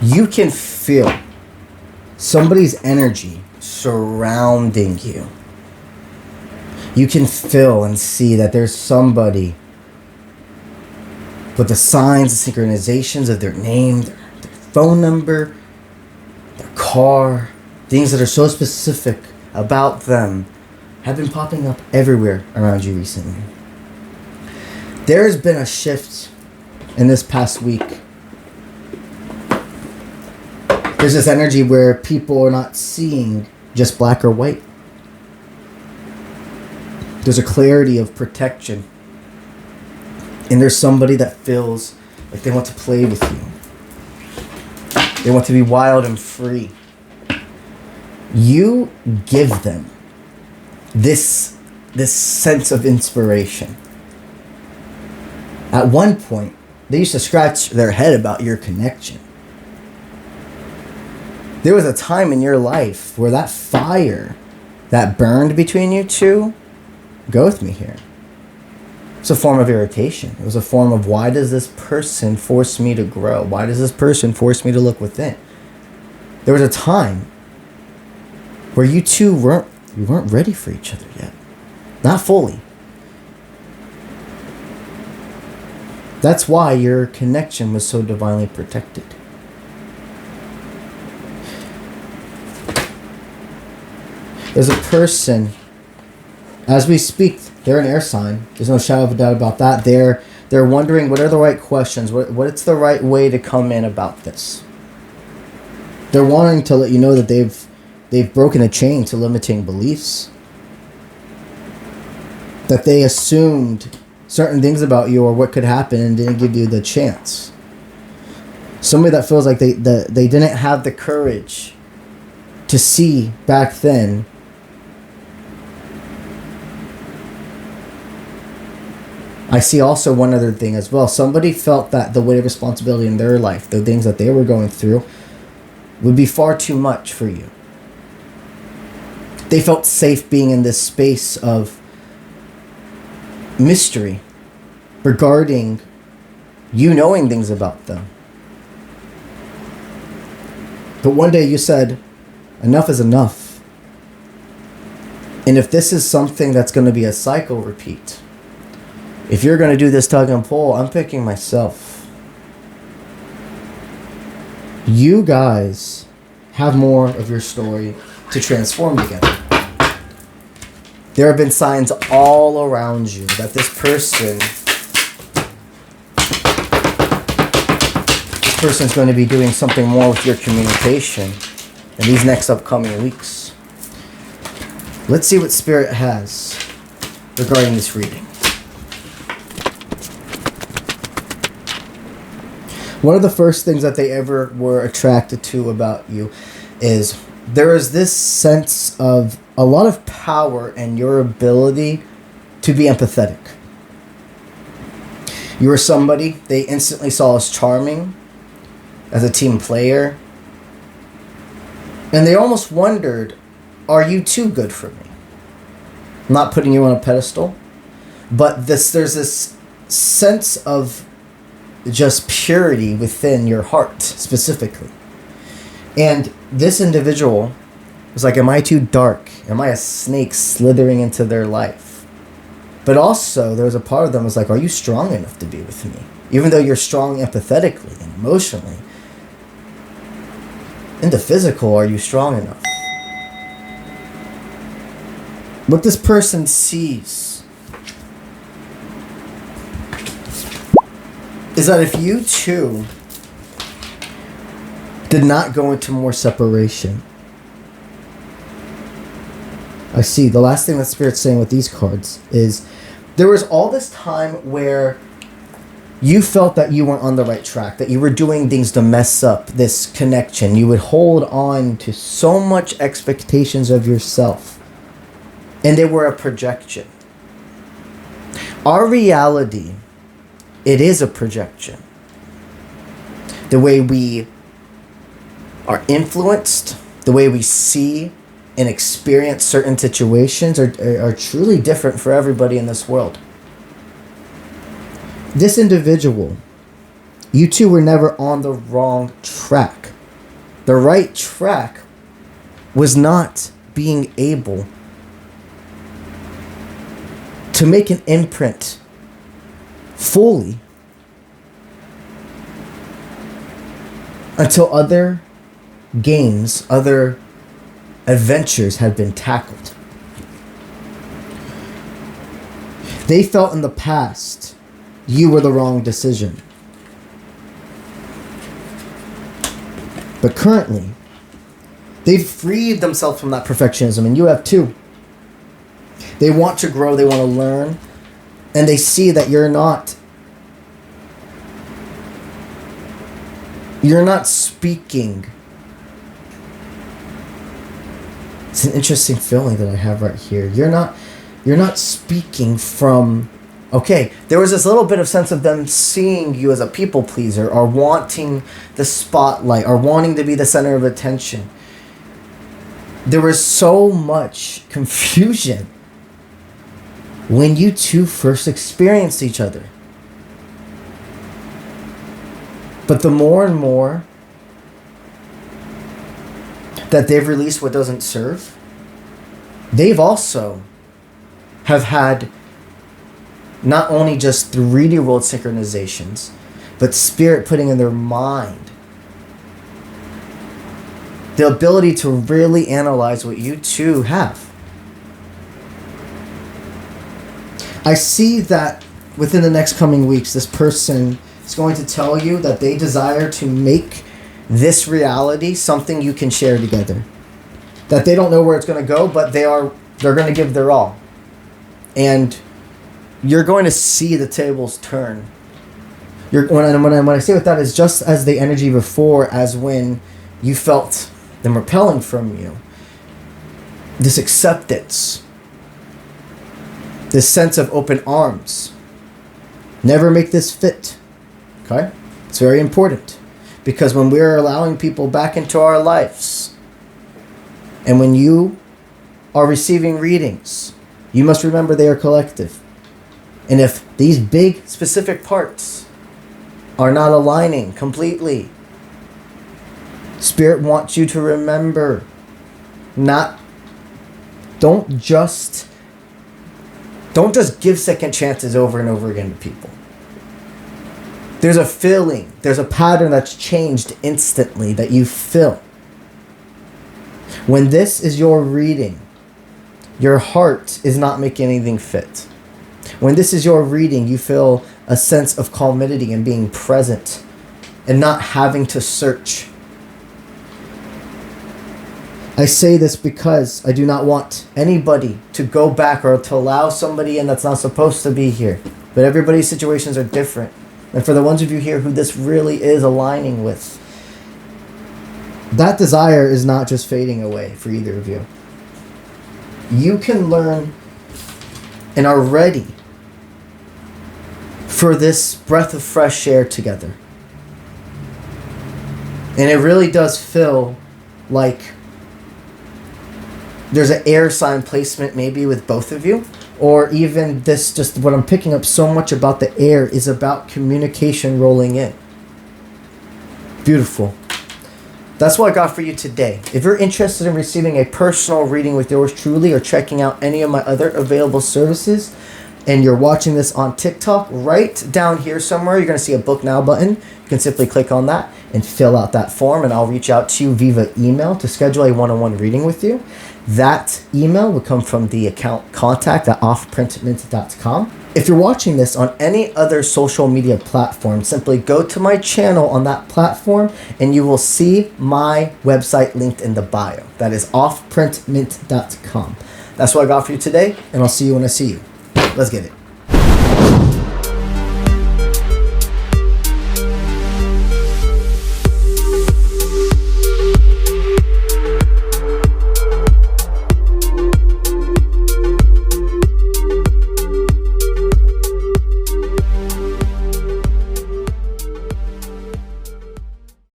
You can feel somebody's energy surrounding you. You can feel and see that there's somebody with the signs, the synchronizations of their name, their phone number, their car, things that are so specific about them have been popping up everywhere around you recently. There has been a shift in this past week. There's this energy where people are not seeing just black or white. There's a clarity of protection. And there's somebody that feels like they want to play with you. They want to be wild and free. You give them this sense of inspiration. At one point, they used to scratch their head about your connection. There was a time in your life where that fire that burned between you two, go with me here. It's a form of irritation. It was a form of, why does this person force me to grow? Why does this person force me to look within? There was a time where you two weren't ready for each other yet. Not fully. That's why your connection was so divinely protected. There's a person, as we speak, they're an air sign. There's no shadow of a doubt about that. They're wondering what are the right questions, what's the right way to come in about this. They're wanting to let you know that they've broken a chain to limiting beliefs. That they assumed certain things about you or what could happen and didn't give you the chance. Somebody that feels like they didn't have the courage to see back then. I see also one other thing as well. Somebody felt that the weight of responsibility in their life, the things that they were going through, would be far too much for you. They felt safe being in this space of mystery regarding you knowing things about them. But one day you said, enough is enough. And if this is something that's going to be a cycle repeat, if you're going to do this tug and pull, I'm picking myself. You guys have more of your story to transform together. There have been signs all around you that this person's going to be doing something more with your communication in these next upcoming weeks. Let's see what Spirit has regarding this reading. One of the first things that they ever were attracted to about you is there is this sense of a lot of power in your ability to be empathetic. You were somebody they instantly saw as charming, as a team player, and they almost wondered, are you too good for me? I'm not putting you on a pedestal, but there's this sense of just purity within your heart specifically. And this individual was like, am I too dark? Am I a snake slithering into their life? But also there was a part of them was like, are you strong enough to be with me? Even though you're strong empathetically and emotionally, in the physical, are you strong enough? What this person sees is that if you two did not go into more separation, I see the last thing that Spirit's saying with these cards is there was all this time where you felt that you weren't on the right track, that you were doing things to mess up this connection. You would hold on to so much expectations of yourself, and they were a projection. Our reality, it is a projection. The way we are influenced, the way we see and experience certain situations are truly different for everybody in this world. This individual, you two were never on the wrong track. The right track was not being able to make an imprint fully until other games, other adventures had been tackled. They felt in the past you were the wrong decision. But currently, they've freed themselves from that perfectionism, and you have too. They want to grow, they want to learn, and they see that you're not speaking. It's an interesting feeling that I have right here. You're not speaking from, okay, there was this little bit of sense of them seeing you as a people pleaser, or wanting the spotlight, or wanting to be the center of attention. There was so much confusion when you two first experienced each other. But the more and more that they've released what doesn't serve, they've also have had not only just 3D world synchronizations, but spirit putting in their mind the ability to really analyze what you two have. I see that within the next coming weeks, this person is going to tell you that they desire to make this reality something you can share together. That they don't know where it's going to go, but they're going to give their all. And you're going to see the tables turn. When I say with that is just as the energy before, as when you felt them repelling from you. This acceptance. This sense of open arms. Never make this fit. Okay? It's very important. Because when we're allowing people back into our lives, and when you are receiving readings, you must remember they are collective. And if these big specific parts are not aligning completely, Spirit wants you to remember, don't just give second chances over and over again to people. There's a feeling, there's a pattern that's changed instantly that you feel. When this is your reading, your heart is not making anything fit. When this is your reading, you feel a sense of calmity and being present and not having to search. I say this because I do not want anybody to go back or to allow somebody in that's not supposed to be here. But everybody's situations are different. And for the ones of you here who this really is aligning with, that desire is not just fading away for either of you. You can learn and are ready for this breath of fresh air together. And it really does feel like there's an air sign placement maybe with both of you. Or even this, just what I'm picking up so much about the air is about communication rolling in. Beautiful. That's what I got for you today. If you're interested in receiving a personal reading with yours truly or checking out any of my other available services, and you're watching this on TikTok, right down here somewhere, you're going to see a Book Now button. You can simply click on that and fill out that form, and I'll reach out to you via email to schedule a one-on-one reading with you. That email will come from the account contact@offprintmint.com. If you're watching this on any other social media platform, simply go to my channel on that platform and you will see my website linked in the bio. That is offprintmint.com. That's what I got for you today, and I'll see you when I see you. Let's get it.